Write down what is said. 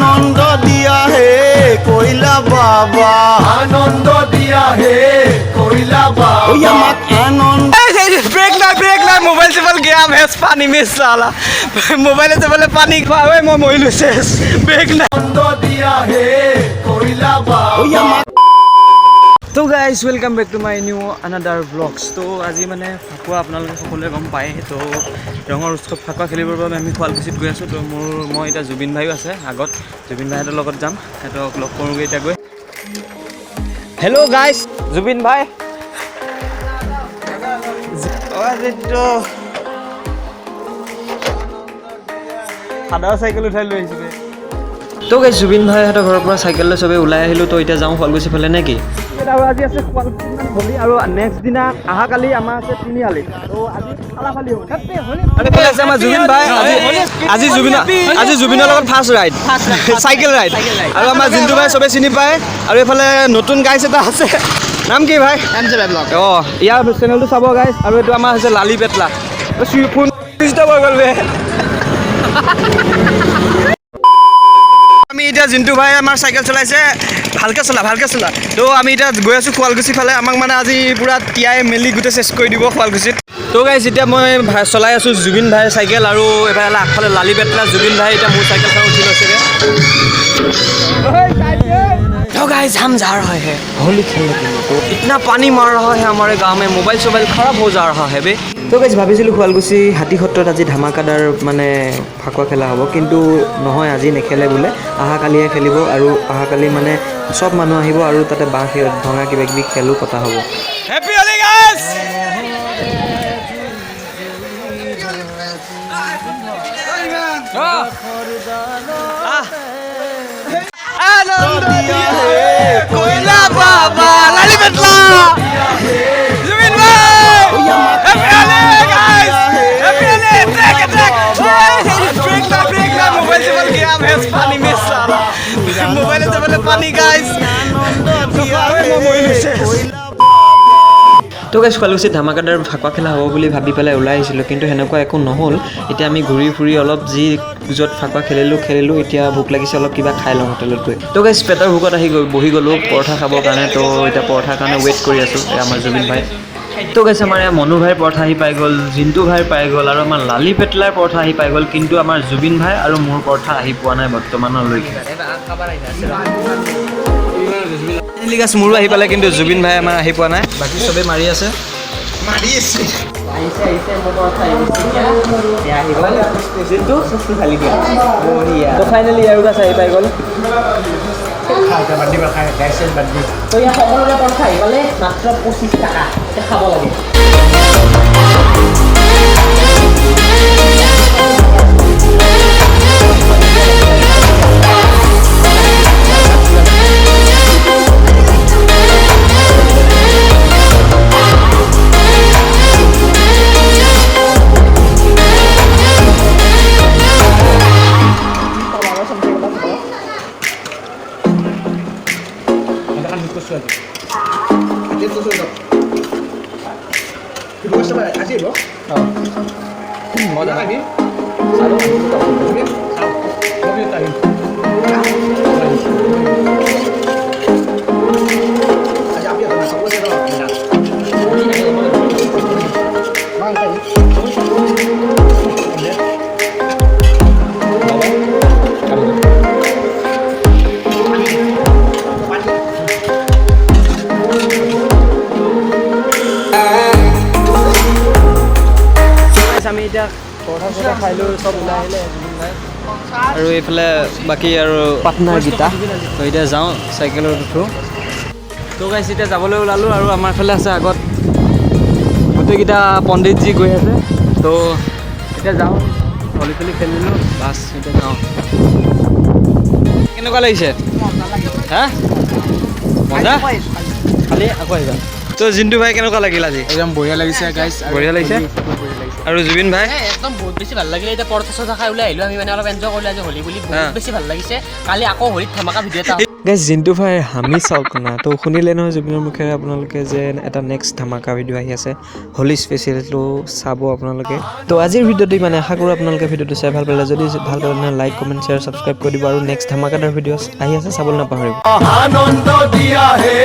आनंद दिया है कोयला बाबा आनंद दिया है कोयला बाबा आनंद ब्रेक ना मोबाइल से बोल गया भैंस पानी में साला मोबाइल से बोले पानी खावे मैं मोइलु शेष ब्रेक ना आनंद दिया है कोयला बाबा तो guys welcome back to my new another vlogs तो आज মানে ফাকুৱা আপোনালোকে সকলোৱে গম পায় তো ৰঙৰ উৎসৱ ফাকুৱা খেলিবৰ বাবে আমি শুৱালকুছিত গৈ আছোঁ তো মই এতিয়া জুবিন ভাইও আছে আগত জুবিন ভাইহঁতৰ লগত যাম সিহঁতক লগ কৰোঁগৈ এতিয়া গৈ হেল্ল' গাইজ জুবিন ভাই সাদা চাইকেল উঠাই লৈ আহিছোঁ তো গাইজ জুবিন ভাইহঁতৰ ঘৰৰ পৰা চাইকেল লৈ চবেই ওলাই আহিলোঁ তো এতিয়া যাওঁ শুৱালকুছি ফালে নে কি আজি আছে শুৱালকুছি হোলী আৰু নেক্সট দিনা অহাকালি আমাৰ আছে তিনিআলি তো আজি খালাফালি হ'ব আৰু আছে আমাৰ জুবিন ভাই আজি জুবিনৰ লগত ফাৰ্ষ্ট ৰাইড চাইকেল ৰাইড আৰু আমাৰ জিন্তু ভাই চবেই চিনি পায় আৰু এইফালে নতুন গাইজ এটা আছে নাম কি ভাই অঁ ইয়াৰ চেনেলটো চাব গাইজ আৰু এইটো আমাৰ হৈছে লালি পেটলা ফোন হৈ গ'ল বে আমি এতিয়া জিন্তু ভাই আমাৰ চাইকেল চলাইছে ভালকৈ চলা তো আমি এতিয়া গৈ আছোঁ শুৱালকুছি ফালে আমাক মানে আজি পূৰা তিয়াই মেলি গোটেই চেছ কৰি দিব শুৱালকুছিত তো গাইজ এতিয়া মই চলাই আছোঁ জুবিন ভাইৰ চাইকেল আৰু এইফালে আগফালে লালি পেটলা জুবিন ভাই এতিয়া মোৰ চাইকেলখন উঠি লৈছেগৈ तो गाइस हम जा रहे हैं होली खेलने के लिए तो इतना पानी मार रहा है हमारे गांव में मोबाइल खराब हो जा रहा है बे तो गाइस ভাবিছিলোঁ শুৱালকুছি হাতী সত্ৰত আজি ধামাকাদাৰ মানে ফাকুৱা খেলা হ'ব কিন্তু নহয় আজি নেখেলে বোলে অহাকালিহে খেলিব আৰু অহাকালি মানে সব মানুহ আহিব আৰু তাতে বাঁহ ভঙা কিবা কিবি খেলো পতা হ'ব হেপী হোলি গাইস आनंद दिया है कोयला बाबा लाली पेटला जुबिन भाई happy Holi guys happy Holi break ना मोबाइल से बोल गया भैंस पानी में साला मोबाइल से बोले पानी गाइस তো গাইজ শুৱালকুছিত ধামাকাদাৰ ফাকুৱা খেলা হ'ব বুলি ভাবি পেলাই ওলাই আহিছিলোঁ কিন্তু সেনেকুৱা একো নহ'ল এতিয়া আমি ঘূৰি ফুৰি অলপ যি য'ত ফাকুৱা খেলিলোঁ এতিয়া ভোক লাগিছে অলপ কিবা খাই লওঁ হোটেলত গৈ তো গাইজ পেটৰ ভোকত আহি বহি গ'লোঁ পৰঠা খাবৰ কাৰণে তো এতিয়া পৰঠাৰ কাৰণে ৱেইট কৰি আছোঁ আমাৰ জুবিন ভাই তো গাইজ আমাৰ ইয়াৰ মনু ভাইৰ পৰঠা আহি পাই গ'ল জিন্তু ভাইৰ পাই গ'ল আৰু আমাৰ লালি পেটলাৰ পৰঠা আহি পাই গ'ল কিন্তু আমাৰ জুবিন ভাই আৰু মোৰ পৰঠা আহি পোৱা নাই বৰ্তমানলৈকে মোৰো আহি পালে কিন্তু জুবিন ভাই আমাৰ আহি পোৱা নাই বাকী চবেই মাৰি আছে তো ফাইনেলি ইয়াৰ গাছ আহি পাই গ'ল তো ইয়াত সকলোৰে পৰঠা আহি পালে মাত্ৰ 25 টকা খাব লাগে মজা লাগি আমি এতিয়া পৰঠা খাইলোঁ চব ওলাই আহিলে আৰু এইফালে বাকী আৰু পাৰ্টনাৰ গীতা তো এতিয়া যাওঁ চাইকেলত উঠোঁ তো গাইছ এতিয়া যাবলৈ ওলালোঁ আৰু আমাৰ ফালে আছে আগত গোটেইকেইটা পণ্ডিতজী গৈ আছে তো এতিয়া যাওঁ হলি চলি খেলিলোঁ বাছ এতিয়া যাওঁ কেনেকুৱা লাগিছে হা মজা খালি আকৌ আহিবা তো জিন্তু ভাই কেনেকুৱা লাগিল আজি একদম বঢ়িয়া লাগিছে গাইছ বঢ়িয়া লাগিছে আৰু জুবিন ভাই একদম বহুত বেছি ভাল লাগিলে এতিয়া পৰঠা চৰঠা খাই ওলাই আহিলোঁ আমি মানে অলপ এনজয় কৰিলোঁ আজি হোলী বুলি বহুত বেছি ভাল লাগিছে কালি আকৌ হোলীত ধামাকা ভিডিঅ' এটা গাইজ জিন্তু ভাই হামি চাওক না তো শুনিলে নহয় জুবিনৰ মুখেৰে আপোনালোকে যে এটা নেক্সট ধামাকা ভিডিঅ' আহি আছে হোলী স্পেচিয়েলটো চাব আপোনালোকে তো আজিৰ ভিডিঅ'টো মানে আশা কৰোঁ আপোনালোকে ভিডিঅ'টো চাই ভাল পালে যদি ভাল পালে লাইক কমেণ্ট শ্বেয়াৰ ছাবস্ক্ৰাইব কৰি দিব আৰু নেক্সট ধামাকাদাৰ ভিডিঅ' আহি আছে চাবলৈ নাপাহৰিব আনন্দ দিয়া হে